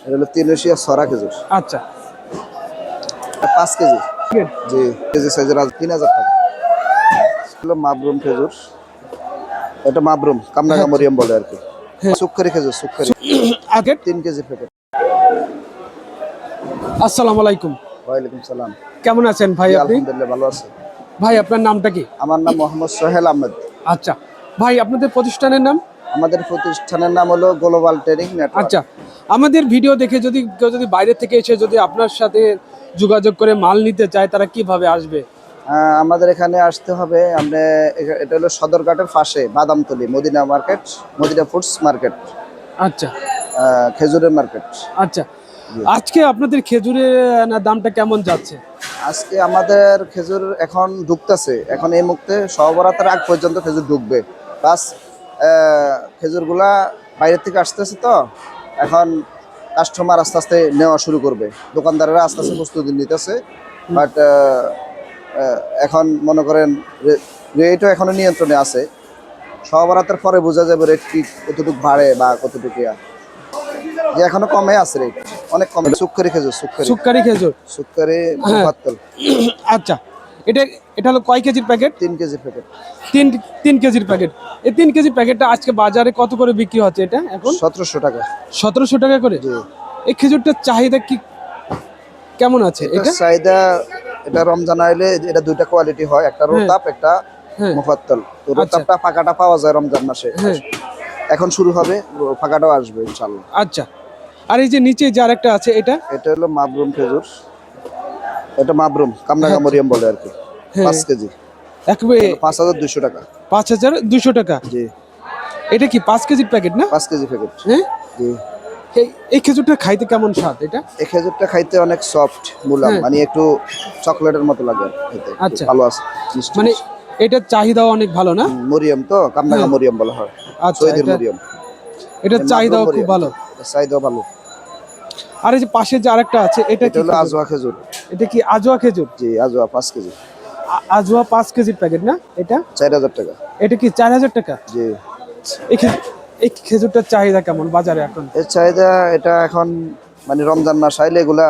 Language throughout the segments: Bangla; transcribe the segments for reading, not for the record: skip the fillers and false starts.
এটা হলো 3 ছড়া খেজুর। আচ্ছা 5 কেজি। জি, কেজি সাইজের 3000 টাকা। হলো মাবরুম খেজুর। এটা মাবরুম কামরাঙ্গা মরিয়ম বলে আর কি। সুক্কারি খেজুর, সুক্কারি। আগে 3 কেজি প্যাকেট। আসসালামু আলাইকুম। ওয়ালাইকুম সালাম। কেমন আছেন ভাই জি, আপনি? আলহামদুলিল্লাহ ভালো আছি। ভাই আপনার নামটা কি? আমার নাম মোহাম্মদ সোহেল আহমেদ। আচ্ছা ভাই আপনাদের প্রতিষ্ঠানের নাম? আমাদের প্রতিষ্ঠানের নাম হলো গ্লোবাল ট্রেনিং নেটওয়ার্ক। আচ্ছা আমাদের ভিডিও দেখে যদি কেউ যদি বাইরে থেকে এসে যদি আপনার সাথে যোগাযোগ করে মাল নিতে চায় তারা কিভাবে আসবে? আমাদের এখানে আসতে হবে। এটা হলো সদরঘাটের পাশে Badamtoli Madina market, Madina foods market, আচ্ছা খেজুরের মার্কেট। আচ্ছা আজকে আপনাদের খেজুরের দামটা কেমন যাচ্ছে? আজকে আমাদের খেজুর এখন ঢুকতেছে, এখন এই মুহূর্তে সহবরাতের আগ পর্যন্ত খেজুর ঢুকবে। প্লাস খেজুরগুলা বাইরের থেকে আসতেছে, তো এখন কাস্টমার আস্তে আস্তে নেওয়া শুরু করবে, দোকানদারেরা আস্তে আস্তে প্রস্তুতি নিতেছে। বাট এখন মনে করেন রেটও এখনো নিয়ন্ত্রণে আছে। সহবরাতের পরে বোঝা যাবে রেট কি কতটুকু বাড়ে বা কতটুকু যে এখনো কমে আছে রেট, অনেক কমে। সুক্কারি খেজুর, সুক্কারি খেজুর, সুক্কারি হ্যাঁ। পাত্তল। আচ্ছা এটা এটা হলো কয় কেজির প্যাকেট? 3 KG packet. তিন কেজির প্যাকেট। এই 3 কেজির প্যাকেটটা আজকে বাজারে কত করে বিক্রি হচ্ছে এটা এখন? 1700 টাকা। 1700 টাকা করে। জি। এই খেজুরটার চাহিদা কি কেমন আছে এটা? চাহিদা, এটা রমজান আইলে এটা দুইটা কোয়ালিটি হয়, একটা রোতাপ, একটা মুফাত্তল। তো রোতাপটা পাকাটা পাওয়া যায় রমজান মাসে, এখন শুরু হবে, পাকাটাও আসবে ইনশাআল্লাহ। আচ্ছা আর এই যে নিচে যার একটা আছে এটা হলো মাবরুম খেজুর। এটা মাবরুম কামরাঙ্গা মরিয়ম বলে আর কি। 5 কেজি একবারে 5200 টাকা। 5200 টাকা। জি। এটা কি 5 কেজির প্যাকেট না? 5 কেজি প্যাকেট। হ্যাঁ। জি। এই খেজুরটা খাইতে কেমন স্বাদ এটা? এই খেজুরটা খাইতে অনেক সফট, মুলাম, মানে একটু চকলেটের মতো লাগে খেতে। আচ্ছা ভালো আছে, মানে এটার চাহিদাও অনেক ভালো না? মরিয়ম তো কামরাঙ্গা মরিয়ম বলা হয়। আচ্ছা মরিয়ম। এটার চাহিদাও খুব ভালো। চাহিদাও ভালো। আর এই যে পাশে যে আরেকটা আছে এটা কি? হলো আজওয়া খেজুর। এটা কি আজওয়া খেজুর? জি, আজওয়া 5 কেজি। আজওয়া 5 কেজির প্যাকেট না এটা? 4000 টাকা। এটা কি 4000 টাকা? জি। এই খেজুরটার চাহিদা কেমন বাজারে এখন? এর চাহিদা এটা এখন মানে রমজান মাস আইলে এগুলা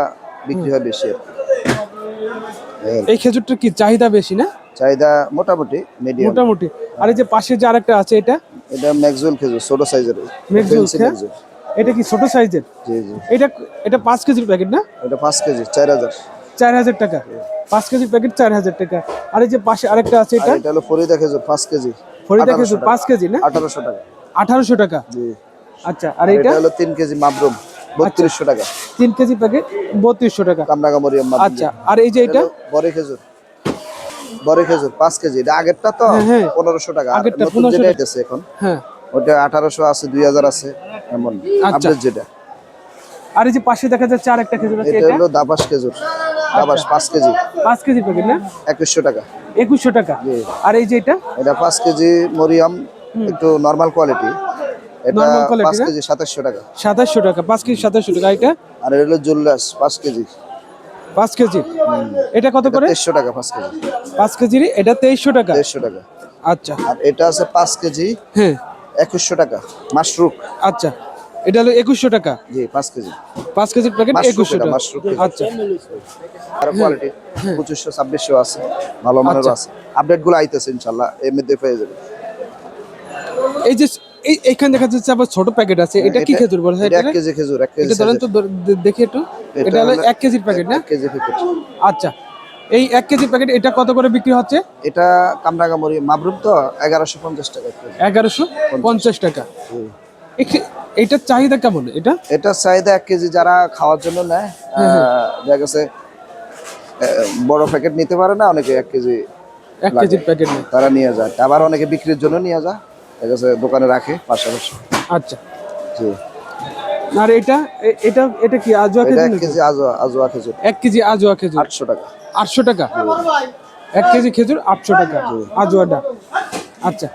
বিক্রি হয় বেশি। এই খেজুরটার কি চাহিদা বেশি না? চাহিদা মোটামুটি মিডিয়াম। মোটামুটি। আর এই যে পাশে যে আরেকটা আছে এটা? এটা ম্যাক্সওয়েল খেজুর, ছোট সাইজের। ম্যাক্সওয়েল। এটা কি ছোট সাইজের? জি জি। এটা 5 কেজির প্যাকেট না? এটা 5 কেজি 4000। 4000 টাকা। 5 কেজির প্যাকেট 4000 টাকা। আর এই যে পাশে আরেকটা আছে এটা? এটা হলো ফরিদা খেজুর 5 কেজি। ফরিদা খেজুর 5 কেজি না? 1800 টাকা। 1800 টাকা। জি। আচ্ছা আর এটা হলো 3 কেজি মাবরুম 3200 টাকা। 3 কেজি প্যাকেট 3200 টাকা। কামরাঙ্গা মরিয়ম মাবরুম। আচ্ছা আর এই যে এটা? বড়ি খেজুর। বড়ি খেজুর 5 কেজি। এটা আগেরটা তো 1500 টাকা। আগেরটা নতুন যেটা আছে এখন, হ্যাঁ ওটা 1800 আছে, 2000 আছে এমন আপডেট যেটা। আর এই যে পাশে দেখা যাচ্ছে আরেকটা খেজুর আছে, এটা হলো দাবাস খেজুর। দাবাস 5 কেজি। 5 কেজি প্যাকেট না? 2100 টাকা। 2100 টাকা। আর এই যে এটা 5 কেজি মরিয়ম, একটু নরমাল কোয়ালিটি। এটা নরমাল কোয়ালিটি 5 কেজি 2700 টাকা। 2700 টাকা। 5 কেজি 2700 টাকা। এটা? আর এটা হলো জুল্লাস 5 কেজি। 5 কেজি। এটা কত করে? 2300 টাকা 5 কেজি। 5 কেজির এটা 2300 টাকা। 2300 টাকা। আচ্ছা। আর এটা আছে 5 কেজি, 2100 টাকা মাশরুক। আচ্ছা এটা হলো 2100 টাকা। জি, 5 কেজি। 5 কেজির প্যাকেট 2100 টাকা। আচ্ছা। আর কোয়ালিটি 2500 2600 আছে, ভালো মানের আছে। আপডেট গুলো আইতেছে ইনশাআল্লাহ, এর মধ্যে পেয়ে যাবে। এই যে এইখানে দেখা যাচ্ছে আবার ছোট প্যাকেট আছে, এটা কি খেজুর বলে? এটা 1 কেজি খেজুর, 1 কেজি। এটা ধরেন তো দেখি একটু। এটা হলো 1 কেজির প্যাকেট না? 1 কেজি প্যাকেট। আচ্ছা এই 1 কেজির প্যাকেট এটা কত করে বিক্রি হচ্ছে? এটা কামরাঙ্গা মরিয়ম মাবরুম তো 1150 টাকা। 1150 টাকা। এটার চাহিদা কেমন এটা? এটা চাহিদা 1 কেজি যারা খাওয়ার জন্য নেয়, দেখা গেছে বড় প্যাকেট নিতে পারে না, অনেকে 1 কেজি 1 কেজির প্যাকেট নেয়, তারা নিয়ে যায়। আবার অনেকে বিক্রির জন্য নিয়ে যায়, দেখা গেছে দোকানে রাখে পাশাপাশি। আচ্ছা। জি। আর এটা কি আজওয়া খেজুর? 1 কেজি আজওয়া খেজুর। 1 কেজি আজওয়া খেজুর 800 টাকা। 800 টাকা। 1 কেজি খেজুর 800 টাকা আজওয়াটা। আচ্ছা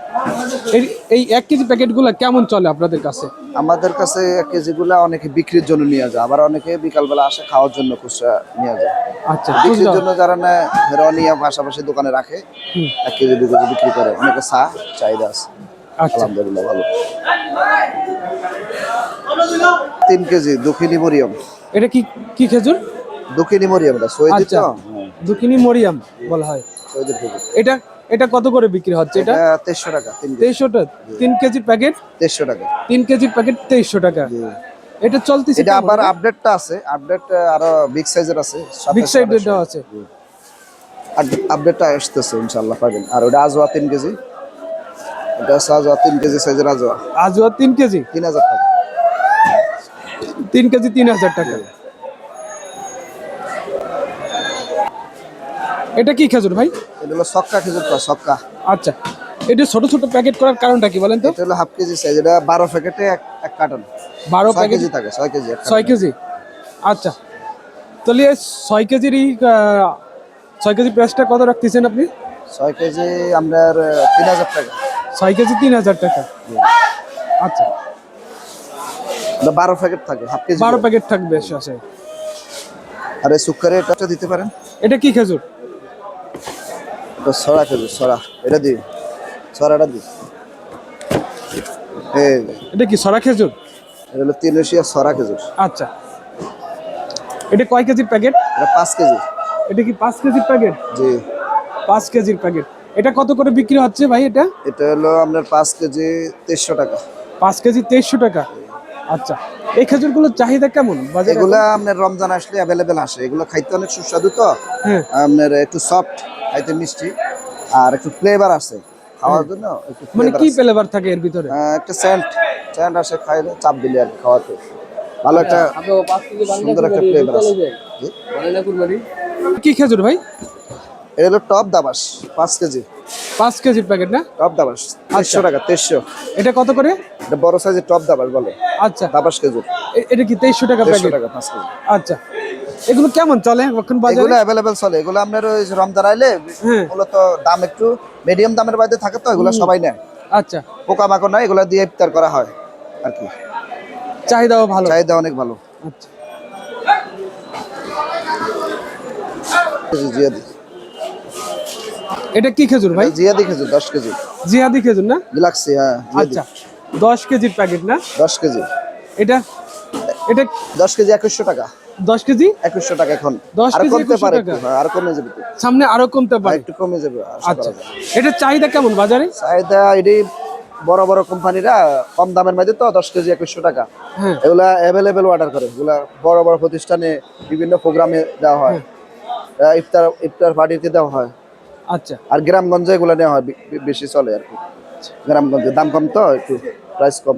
এই 1 কেজি প্যাকেটগুলো কেমন চলে আপনাদের কাছে? আমাদের কাছে 1 কেজি গুলা অনেকে বিক্রির জন্য নিয়ে যায়, আবার অনেকে বিকালবেলা আসে খাওয়ার জন্য খুচরা নিয়ে যায়। আচ্ছা বিক্রির জন্য যারা নেয় হেরা নিয়ে পাশাপাশি দোকানে রাখে, 1 কেজি 2 কেজি বিক্রি করে। অনেকে চাহিদা আছে। আলহামদুলিল্লাহ ভালো। 3 কেজি দক্ষিণী মরিয়ম। এটা কি কি খেজুর? দক্ষিণী মরিয়ম, এটা সৈয়দের আচ্ছা, তো। দুকিনি মরিয়াম বলা হয়। সৈয়দের খেজুর। এটা এটা কত করে বিক্রি হচ্ছে এটা? এটা 2300 টাকা 3 কেজি। 2300 টাকা 3 কেজির প্যাকেট। 2300 টাকা। 3 কেজির প্যাকেট 2300 টাকা। জি। এটা চলতেছে এটা কেমন আবার এটা? আপডেটটা আছে, আপডেট আরো বিগ সাইজের আছে, বিগ 2700 সাইডেরটাও আছে। জি। আপডেটটা আসতেছে ইনশাআল্লাহ পাবেন। আর ওটা আজওয়া 3 কেজি, এটা আছে আজওয়া 3 কেজি সাইজের আজওয়া, আজওয়া 3 কেজি, 3000 টাকা। 3 কেজি 3000 টাকা। এটা কি খেজুর ভাই? এটা হলো সক্কা খেজুর, সক্কা। আচ্ছা, এটা ছোট ছোট প্যাকেট করার কারণটা কি বলেন তো? এটা হলো হাফ কেজি সাইজ, এটা 12 প্যাকেটে এক কার্টন। 12 6 প্যাকেট কেজি থাকে, 6 কেজি 6 কেজি। আচ্ছা, তাহলে এই 6 কেজিরই 6 কেজি প্রাইসটা কত রাখতেছেন আপনি? 6 কেজি আপনার 3000 টাকা। 6 কেজি 3000 টাকা। আচ্ছা, এটা 12 প্যাকেট থাকে, হাফ কেজি 12 করে। প্যাকেট থাকবে শেষে। আর এই সুক্কারে এটা দিতে পারেন। এটা কি খেজুর? এটা ছড়া খেজুর, ছড়া। এটা দিই, ছড়াটা দিই। এই যে, এটা কি সরা খেজুর? এটা হলো 300 ছড়া খেজুর। আচ্ছা, এটা কয় কেজির প্যাকেট? এটা 5 কেজি। এটা কি 5 কেজির প্যাকেট? জি। 5 কেজির প্যাকেট। এটা কত করে বিক্রি হচ্ছে ভাই এটা? এটা হলো আপনার 5 কেজি 2300 টাকা। 5 কেজি 2300 টাকা। আচ্ছা, এই খেজুরগুলোর চাহিদা কেমন বাজারে? এগুলা আপনার রমজান আসলে অ্যাভেলেবেল আসে, এগুলো খাইতে অনেক সুস্বাদু তো। হ্যাঁ। আপনার একটু সফট, খাইতে মিষ্টি, আর একটু ফ্লেভার আছে খাওয়ার জন্য, একটু মানে ফ্লেভার কি আছে। ফ্লেভার থাকে এর ভিতরে? একটা সেন্ট সেন্ট আসে, খাইলে চাপ দিলে আর কি খাওয়াতে ভালো একটা সুন্দর একটা ফ্লেভার আছে। জি। কি খেজুর ভাই? এটা হলো টপ দাবাস, 5 কেজি 5 কেজির প্যাকেট না? টপ দাবাস, 2300 টাকা, 2300। এটা কত করে? এটা বড় সাইজের টপ দাবাস বলে, আচ্ছা, দাবাস খেজুর। এটা কি 2300 টাকা 2300 প্যাকেট? টাকা 5 কেজি। আচ্ছা, এগুলো কেমন চলে এখন বাজারে? এগুলো অ্যাভেলেবেল চলে, এগুলো আপনার ওই যে রমজান আইলে হ্যাঁ। মূলত দাম একটু মিডিয়াম দামের বাইরে থাকে তো, এগুলো সবাই নেয়। আচ্ছা, পোকামাকড় নয়, এগুলো দিয়ে ইফতার করা হয় আর কি। চাহিদাও ভালো। চাহিদা অনেক ভালো। আচ্ছা, জিয়াদি, এটা কি খেজুর ভাই? জিয়াদি খেজুর 10 কেজি। জিহাদি খেজুর না? গ্লাক্সি, হ্যাঁ জিয়াদি। আচ্ছা, 10 কেজির প্যাকেট না? 10 কেজি। এটা এটা 10 কেজি 2100 টাকা। 10 কেজি 2100 টাকা এখন। 10 আর কেজি কমতে 2100 পারে টাকা। একটু, হ্যাঁ, আর কমে যাবে একটু। সামনে আরো কমতে পারে। একটু কমে যাবে, আশা আচ্ছা, করা যায়। এটার চাহিদা কেমন বাজারে? চাহিদা এটি বড় বড় কোম্পানিরা কম দামের মধ্যে তো 10 কেজি 2100 টাকা। হ্যাঁ। এগুলা অ্যাভেলেবেল অর্ডার করে, এগুলা বড় বড় প্রতিষ্ঠানে বিভিন্ন প্রোগ্রামে দেওয়া হয়, ইফতার ইফতার পার্টিতে দেওয়া হয়। আচ্ছা, আর গ্রামগঞ্জে এগুলো নেওয়া হয়, বেশি চলে আর কি। গ্রামগঞ্জে দাম কম তো, একটু প্রাইস কম।